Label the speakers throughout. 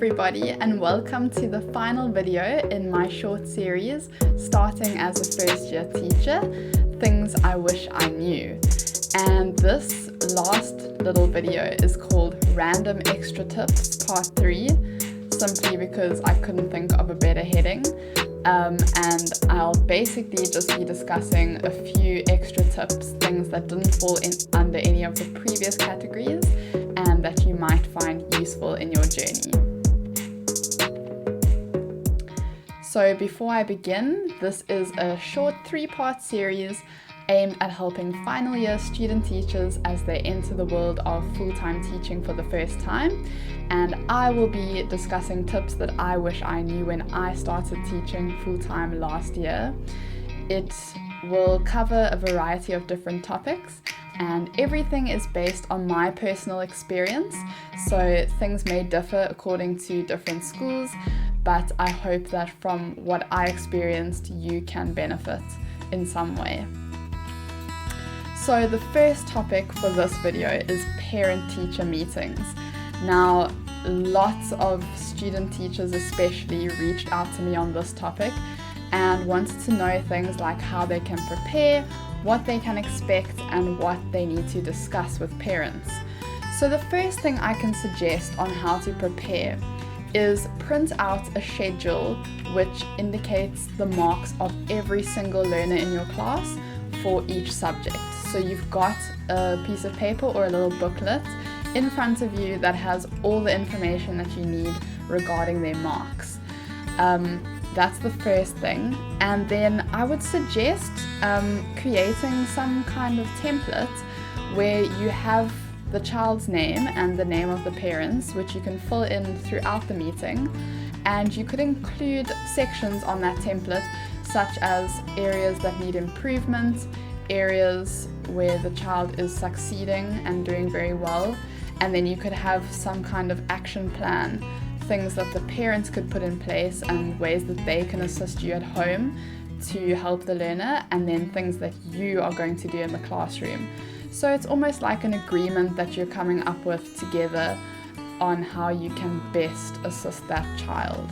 Speaker 1: everybody, and welcome to the final video in my short series, Starting as a First Year Teacher, Things I Wish I Knew. And this last little video is called Random Extra Tips Part 3, simply because I couldn't think of a better heading. And I'll basically just be discussing a few extra tips, things that didn't fall in under any of the previous categories and that you might find useful in your journey. So before I begin, this is a short 3-part series aimed at helping final year student teachers as they enter the world of full-time teaching for the first time. And I will be discussing tips that I wish I knew when I started teaching full-time last year. It will cover a variety of different topics, and everything is based on my personal experience, so things may differ according to different schools, but I hope that from what I experienced, you can benefit in some way. So the first topic for this video is parent-teacher meetings. Now, lots of student teachers especially reached out to me on this topic and wanted to know things like how they can prepare, what they can expect, and what they need to discuss with parents. So the first thing I can suggest on how to prepare is print out a schedule which indicates the marks of every single learner in your class for each subject. So you've got a piece of paper or a little booklet in front of you that has all the information that you need regarding their marks. That's the first thing. And then I would suggest creating some kind of template where you have the child's name and the name of the parents, which you can fill in throughout the meeting. And you could include sections on that template, such as areas that need improvement, areas where the child is succeeding and doing very well. And then you could have some kind of action plan, things that the parents could put in place and ways that they can assist you at home to help the learner, and then things that you are going to do in the classroom. So it's almost like an agreement that you're coming up with together on how you can best assist that child.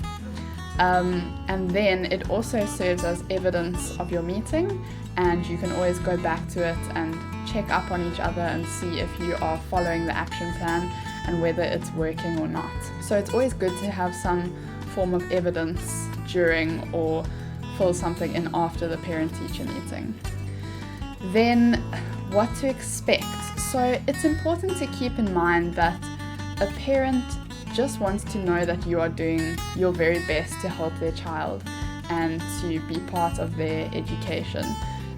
Speaker 1: And then it also serves as evidence of your meeting, and you can always go back to it and check up on each other and see if you are following the action plan and whether it's working or not. So it's always good to have some form of evidence during or fill something in after the parent-teacher meeting. Then what to expect. So it's important to keep in mind that a parent just wants to know that you are doing your very best to help their child and to be part of their education.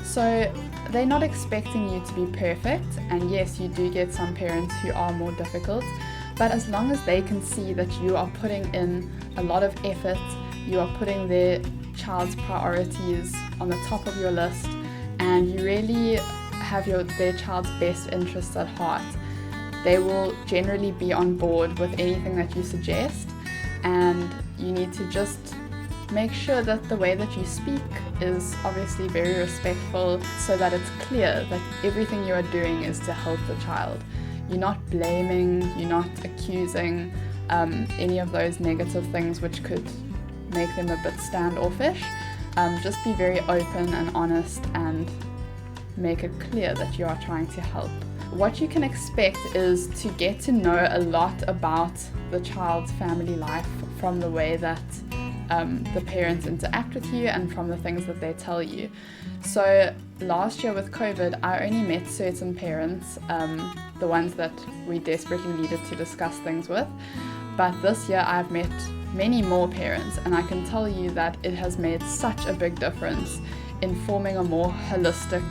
Speaker 1: So they're not expecting you to be perfect, and yes, you do get some parents who are more difficult, but as long as they can see that you are putting in a lot of effort, you are putting their child's priorities on the top of your list, and you really have their child's best interests at heart, they will generally be on board with anything that you suggest. And you need to just make sure that the way that you speak is obviously very respectful, so that it's clear that everything you are doing is to help the child. You're not blaming, you're not accusing, any of those negative things which could make them a bit standoffish. Just be very open and honest and make it clear that you are trying to help. What you can expect is to get to know a lot about the child's family life from the way that the parents interact with you and from the things that they tell you. So last year with COVID, I only met certain parents, the ones that we desperately needed to discuss things with. But this year I've met many more parents, and I can tell you that it has made such a big difference in forming a more holistic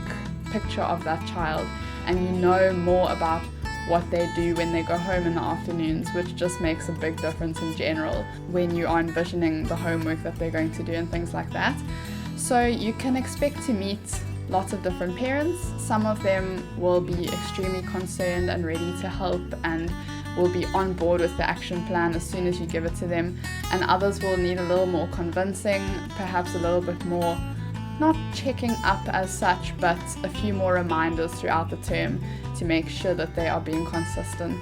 Speaker 1: picture of that child, and you know more about what they do when they go home in the afternoons, which just makes a big difference in general when you are envisioning the homework that they're going to do and things like that. So you can expect to meet lots of different parents. Some of them will be extremely concerned and ready to help and will be on board with the action plan as soon as you give it to them, and others will need a little more convincing, perhaps a little bit more, not checking up as such, but a few more reminders throughout the term to make sure that they are being consistent.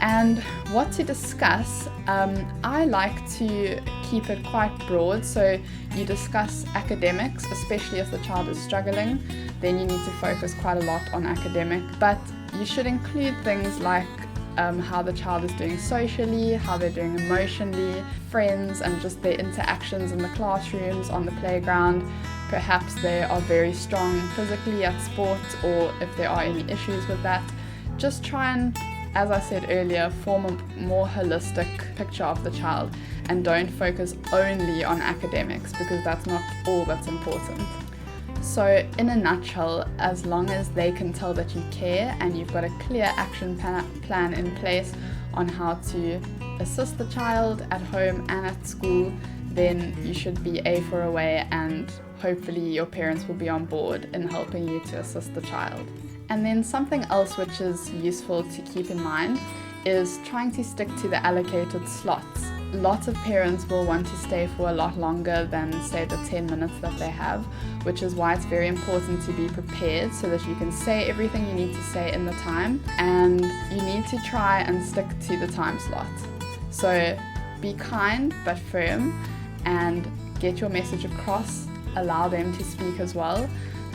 Speaker 1: And what to discuss, I like to keep it quite broad. So you discuss academics, especially if the child is struggling, then you need to focus quite a lot on academic. But you should include things like how the child is doing socially, how they're doing emotionally, friends, and just their interactions in the classrooms, on the playground. Perhaps they are very strong physically at sport, or if there are any issues with that. Just try and, as I said earlier, form a more holistic picture of the child, and don't focus only on academics, because that's not all that's important. So in a nutshell, as long as they can tell that you care and you've got a clear action plan in place on how to assist the child at home and at school, then you should be A for a way, and hopefully your parents will be on board in helping you to assist the child. And then something else which is useful to keep in mind is trying to stick to the allocated slots. Lots of parents will want to stay for a lot longer than, say, the 10 minutes that they have, which is why it's very important to be prepared so that you can say everything you need to say in the time, and you need to try and stick to the time slot. So be kind but firm and get your message across, allow them to speak as well,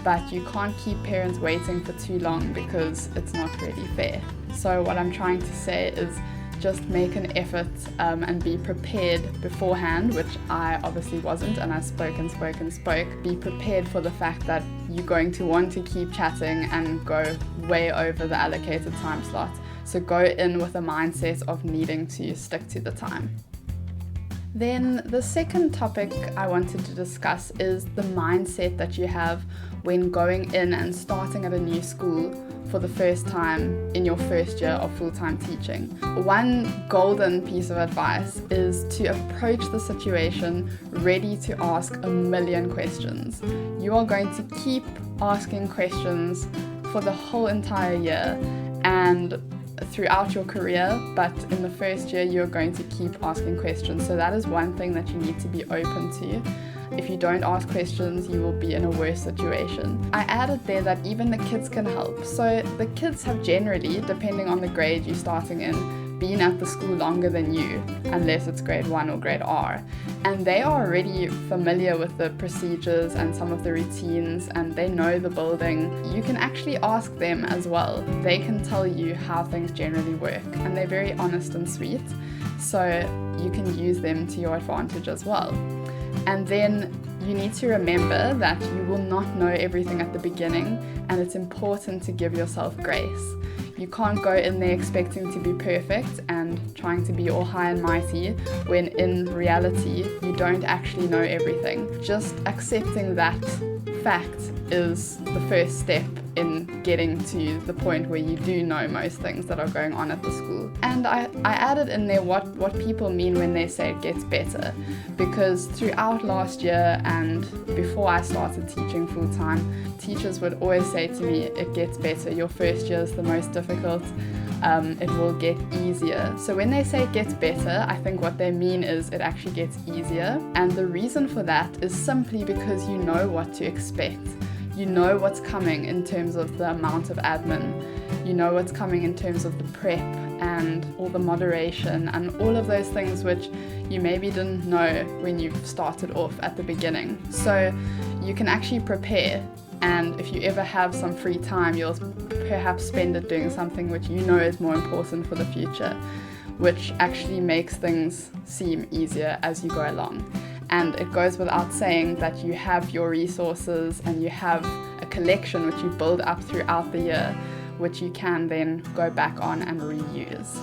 Speaker 1: but you can't keep parents waiting for too long because it's not really fair. So what I'm trying to say is just make an effort and be prepared beforehand, which I obviously wasn't, and I spoke. Be prepared for the fact that you're going to want to keep chatting and go way over the allocated time slot. So go in with a mindset of needing to stick to the time. Then the second topic I wanted to discuss is the mindset that you have when going in and starting at a new school for the first time in your first year of full-time teaching. One golden piece of advice is to approach the situation ready to ask a million questions. You are going to keep asking questions for the whole entire year and throughout your career, but in the first year you're going to keep asking questions. So that is one thing that you need to be open to. If you don't ask questions, you will be in a worse situation. I added there that even the kids can help. So the kids have generally, depending on the grade you're starting in, been at the school longer than you, unless it's grade 1 or grade R. And they are already familiar with the procedures and some of the routines, and they know the building. You can actually ask them as well. They can tell you how things generally work, and they're very honest and sweet. So you can use them to your advantage as well. And then you need to remember that you will not know everything at the beginning, and it's important to give yourself grace. You can't go in there expecting to be perfect and trying to be all high and mighty when in reality you don't actually know everything. Just accepting that fact is the first step in getting to the point where you do know most things that are going on at the school. And I added in there what people mean when they say it gets better, because throughout last year and before I started teaching full-time, teachers would always say to me, it gets better, your first year is the most difficult, it will get easier. So when they say it gets better, I think what they mean is it actually gets easier. And the reason for that is simply because you know what to expect. You know what's coming in terms of the amount of admin. You know what's coming in terms of the prep and all the moderation and all of those things which you maybe didn't know when you started off at the beginning. So you can actually prepare, and if you ever have some free time, you'll perhaps spend it doing something which you know is more important for the future, which actually makes things seem easier as you go along. And it goes without saying that you have your resources and you have a collection which you build up throughout the year, which you can then go back on and reuse.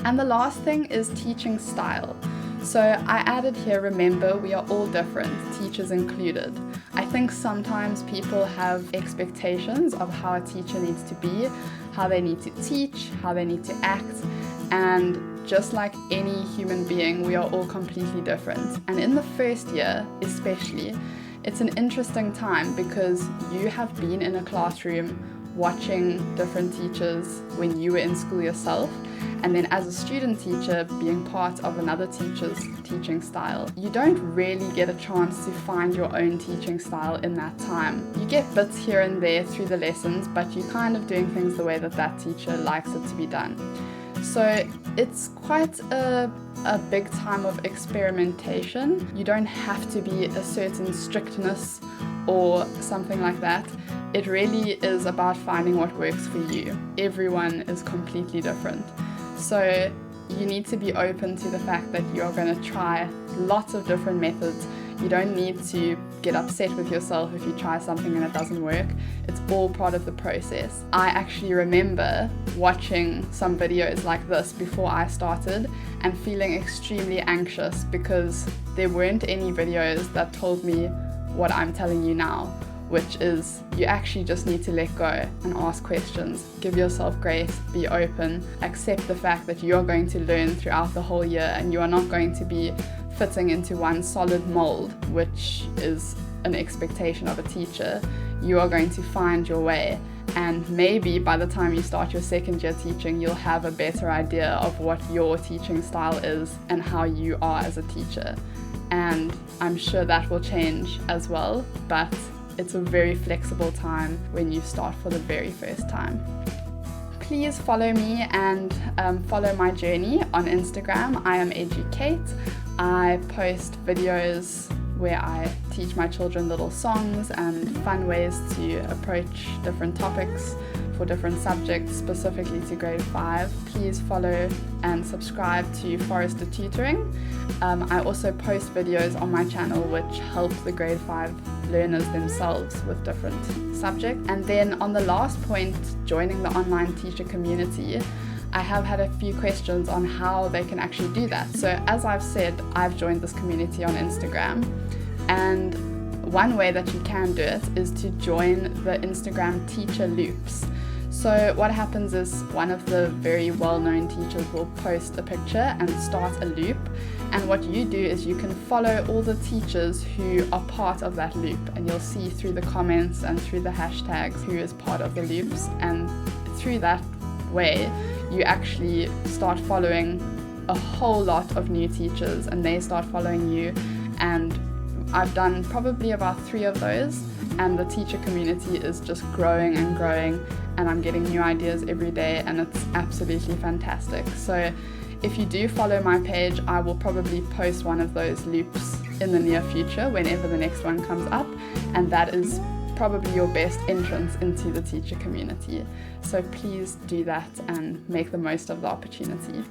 Speaker 1: And the last thing is teaching style. So I added here, remember, we are all different, teachers included. I think sometimes people have expectations of how a teacher needs to be, how they need to teach, how they need to act, and just like any human being, we are all completely different. And in the first year, especially, it's an interesting time because you have been in a classroom watching different teachers when you were in school yourself, and then as a student teacher being part of another teacher's teaching style. You don't really get a chance to find your own teaching style in that time. You get bits here and there through the lessons, but you're kind of doing things the way that that teacher likes it to be done. So it's quite a big time of experimentation. You don't have to be a certain strictness or something like that. It really is about finding what works for you. Everyone is completely different. So you need to be open to the fact that you're going to try lots of different methods. You don't need to get upset with yourself if you try something and it doesn't work. It's all part of the process. I actually remember watching some videos like this before I started and feeling extremely anxious because there weren't any videos that told me what I'm telling you now, which is you actually just need to let go and ask questions. Give yourself grace, be open, accept the fact that you're going to learn throughout the whole year and you are not going to be fitting into one solid mold, which is an expectation of a teacher. You are going to find your way, and maybe by the time you start your second year teaching, you'll have a better idea of what your teaching style is and how you are as a teacher. And I'm sure that will change as well, but it's a very flexible time when you start for the very first time. Please follow me and follow my journey on Instagram. I am Educate. I post videos where I teach my children little songs and fun ways to approach different topics for different subjects, specifically to grade 5. Please follow and subscribe to Forrester Tutoring. I also post videos on my channel which help the grade 5 learners themselves with different subjects. And then on the last point, joining the online teacher community, I have had a few questions on how they can actually do that. So as I've said, I've joined this community on Instagram, and one way that you can do it is to join the Instagram teacher loops. So what happens is one of the very well-known teachers will post a picture and start a loop, and what you do is you can follow all the teachers who are part of that loop, and you'll see through the comments and through the hashtags who is part of the loops, and through that way you actually start following a whole lot of new teachers and they start following you. And I've done probably about 3 of those, and the teacher community is just growing and growing, and I'm getting new ideas every day, and it's absolutely fantastic. So if you do follow my page, I will probably post one of those loops in the near future whenever the next one comes up, and that is probably your best entrance into the teacher community. So please do that and make the most of the opportunity.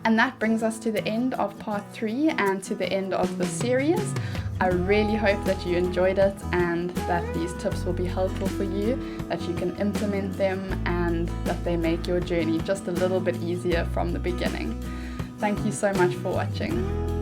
Speaker 1: And that brings us to the end of part 3 and to the end of the series. I really hope that you enjoyed it and that these tips will be helpful for you, that you can implement them, and that they make your journey just a little bit easier from the beginning. Thank you so much for watching.